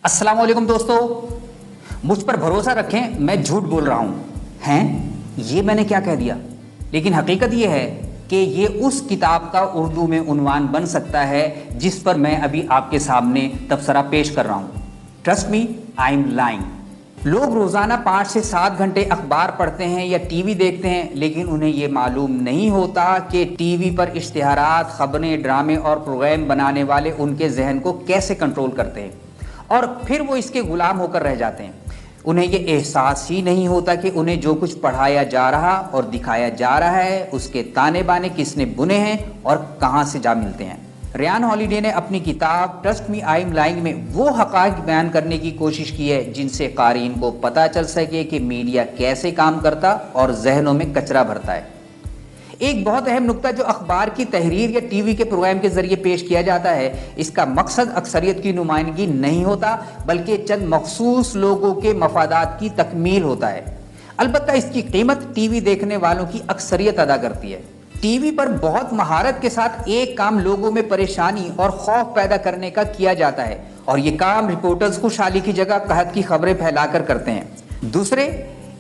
अस्सलाम वालेकुम दोस्तों, मुझ पर भरोसा रखें, मैं झूठ बोल रहा हूँ। हैं, ये मैंने क्या कह दिया? लेकिन हकीकत ये है कि ये उस किताब का उर्दू में उन्वान बन सकता है जिस पर मैं अभी आपके सामने तबसरा पेश कर रहा हूँ। Trust me, I am lying. लोग रोज़ाना 5 से 7 घंटे अखबार पढ़ते हैं या टीवी देखते हैं, लेकिन उन्हें ये मालूम नहीं होता कि टीवी पर इश्तिहारात, खबरें, ड्रामे और प्रोग्राम बनाने वाले उनके जहन को कैसे कंट्रोल करते हैं और फिर वो इसके गुलाम होकर रह जाते हैं। उन्हें ये एहसास ही नहीं होता कि उन्हें जो कुछ पढ़ाया जा रहा और दिखाया जा रहा है उसके ताने बाने किसने बुने हैं और कहाँ से जा मिलते हैं। रेयान हॉलिडे ने अपनी किताब trust me I am lying में वो हक़ाइक़ बयान करने की कोशिश की है जिनसे क़ारीन को पता चल सके कि मीडिया कैसे काम करता और जहनों में कचरा भरता है। एक बहुत अहम नुक्ता जो अखबार की तहरीर या टीवी के प्रोग्राम के जरिए पेश किया जाता है, इसका मकसद अक्सरियत की नुमाइंदगी नहीं होता बल्कि चंद मखसूस लोगों के मफादात की तकमील होता है। अलबत्ता इसकी कीमत टीवी देखने वालों की अक्सरियत अदा करती है। टीवी पर बहुत महारत के साथ एक काम लोगों में परेशानी और खौफ पैदा करने का किया जाता है और ये काम रिपोर्टर्स खुशहाली की जगह कहत की खबरें फैलाकर करते हैं। दूसरे,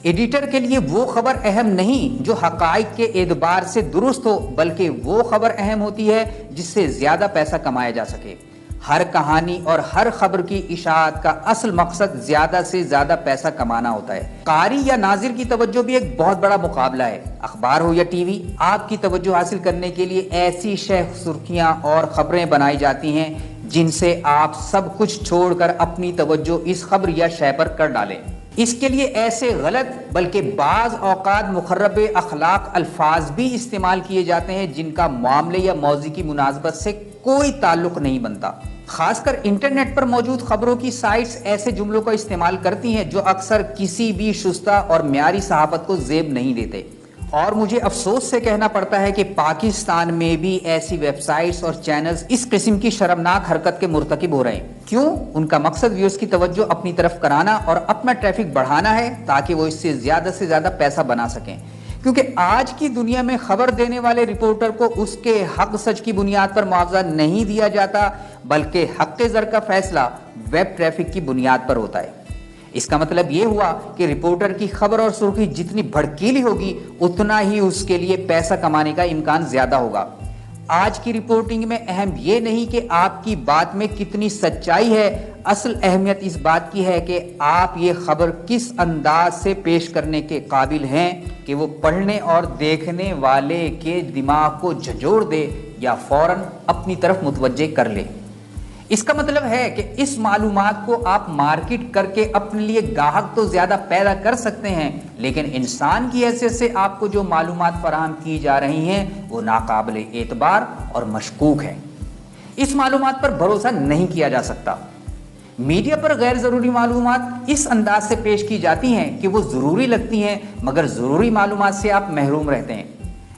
एडिटर के लिए वो खबर अहम नहीं जो हक़ाइक़ के एतबार से दुरुस्त हो, बल्कि वो खबर अहम होती है जिससे ज़्यादा पैसा कमाया जा सके। हर कहानी और हर खबर की इशाअत का असल मकसद ज़्यादा से ज़्यादा पैसा कमाना होता है। कारी या नाजिर की तवज्जो भी एक बहुत बड़ा मुकाबला है। अखबार हो या टीवी, आपकी तवज्जो हासिल करने के लिए ऐसी शह सुर्खियाँ और खबरें बनाई जाती हैं जिनसे आप सब कुछ छोड़कर अपनी तवज्जो इस खबर या शय पर कर डालें। इसके लिए ऐसे गलत बल्कि बाज़ औक़ात मुखर्रब अखलाक अल्फाज भी इस्तेमाल किए जाते हैं जिनका मामले या मौज़ू की मुनासबत से कोई ताल्लुक नहीं बनता। खासकर इंटरनेट पर मौजूद खबरों की साइट्स ऐसे जुमलों का इस्तेमाल करती हैं जो अक्सर किसी भी शुस्ता और म्यारी सहाफ़त को ज़ेब नहीं देते। और मुझे अफसोस से कहना पड़ता है कि पाकिस्तान में भी ऐसी वेबसाइट्स और चैनल्स इस किस्म की शर्मनाक हरकत के मुर्तकिब हो रहे हैं। क्यों? उनका मकसद व्यूअर्स की तवज्जो अपनी तरफ कराना और अपना ट्रैफिक बढ़ाना है ताकि वो इससे ज़्यादा पैसा बना सकें। क्योंकि आज की दुनिया में खबर देने वाले रिपोर्टर को उसके हक सच की बुनियाद पर मुआवजा नहीं दिया जाता, बल्कि हक़ ज़र का फैसला वेब ट्रैफिक की बुनियाद पर होता है। इसका मतलब ये हुआ कि रिपोर्टर की खबर और सुर्खी जितनी भड़कीली होगी उतना ही उसके लिए पैसा कमाने का इम्कान ज्यादा होगा। आज की रिपोर्टिंग में अहम ये नहीं कि आपकी बात में कितनी सच्चाई है, असल अहमियत इस बात की है कि आप ये खबर किस अंदाज से पेश करने के काबिल हैं कि वो पढ़ने और देखने वाले के दिमाग को झंझोड़ दे या फौरन अपनी तरफ मुतवज्जे कर ले। इसका मतलब है कि इस मालूमात को आप मार्केट करके अपने लिए गाहक तो ज्यादा पैदा कर सकते हैं, लेकिन इंसान की हैसियत से आपको जो मालूमात फराहम की जा रही हैं वो नाकाबिल एतबार और मशकूक है। इस मालूमात पर भरोसा नहीं किया जा सकता। मीडिया पर गैर ज़रूरी मालूमात इस अंदाज से पेश की जाती हैं कि वो ज़रूरी लगती हैं, मगर ज़रूरी मालूमात से आप महरूम रहते हैं।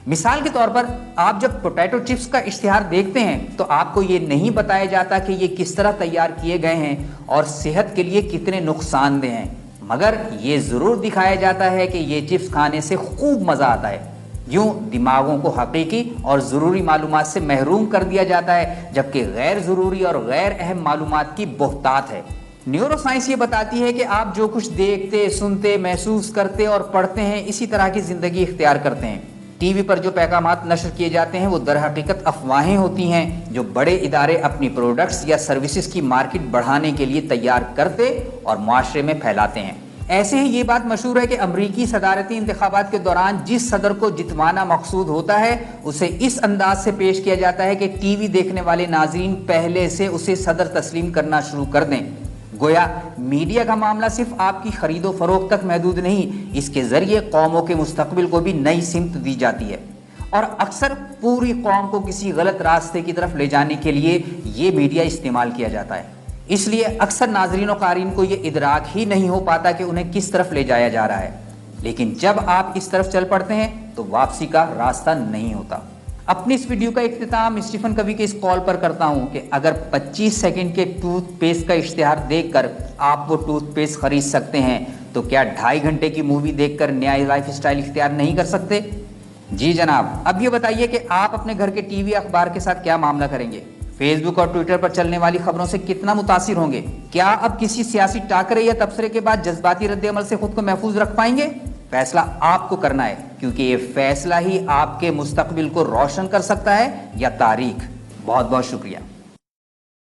मिसाल के तौर पर, आप जब पोटैटो चिप्स का इश्तिहार देखते हैं तो आपको ये नहीं बताया जाता कि ये किस तरह तैयार किए गए हैं और सेहत के लिए कितने नुकसानदेह हैं, मगर ये ज़रूर दिखाया जाता है कि ये चिप्स खाने से खूब मज़ा आता है। यूँ दिमागों को हकीकी और ज़रूरी मालूमात से महरूम कर दिया जाता है, जबकि गैर ज़रूरी और गैर अहम मालूमात की बहुतात है। न्यूरो साइंस ये बताती है कि आप जो कुछ देखते, सुनते, महसूस करते और पढ़ते हैं, इसी तरह की ज़िंदगी इख्तियार करते हैं। टीवी पर जो पैगामात नशर किए जाते हैं वो दर हकीकत अफवाहें होती हैं जो बड़े इदारे अपनी प्रोडक्ट्स या सर्विसेज की मार्केट बढ़ाने के लिए तैयार करते और मुआशरे में फैलाते हैं। ऐसे ही ये बात मशहूर है कि अमरीकी सदारती इंतखाबात के दौरान जिस सदर को जितवाना मकसूद होता है उसे इस अंदाज से पेश किया जाता है कि टीवी देखने वाले नाज़रीन पहले से उसे सदर तस्लीम करना शुरू कर दें। गोया मीडिया का मामला सिर्फ आपकी खरीदो फरोख्त तक महदूद नहीं, इसके जरिए कौमों के मुस्तकबिल को भी नई सिमत दी जाती है और अक्सर पूरी कौम को किसी गलत रास्ते की तरफ ले जाने के लिए ये मीडिया इस्तेमाल किया जाता है। इसलिए अक्सर नाजरीन और क़ारीन को ये इदराक ही नहीं हो पाता कि उन्हें किस तरफ ले जाया जा रहा है, लेकिन जब आप इस तरफ चल पड़ते हैं तो वापसी का रास्ता नहीं होता। अपनी इस वीडियो का इख्तिताम स्टीफन कवी के इस कॉल पर करता हूं कि अगर 25 सेकंड के टूथपेस्ट का इश्तिहार देखकर आप वो टूथपेस्ट खरीद सकते हैं तो क्या 2.5 घंटे की मूवी देखकर नया लाइफ स्टाइल इख्तियार नहीं कर सकते? जी जनाब। अब ये बताइए कि आप अपने घर के टीवी अखबार के साथ क्या मामला करेंगे? فیس بک اور ٹویٹر پر چلنے والی خبروں سے کتنا متاثر ہوں گے؟ کیا اب کسی سیاسی ٹاکرے یا تبصرے کے بعد جذباتی رد عمل سے خود کو محفوظ رکھ پائیں گے؟ فیصلہ آپ کو کرنا ہے، کیونکہ یہ فیصلہ ہی آپ کے مستقبل کو روشن کر سکتا ہے یا تاریخ۔ بہت بہت شکریہ۔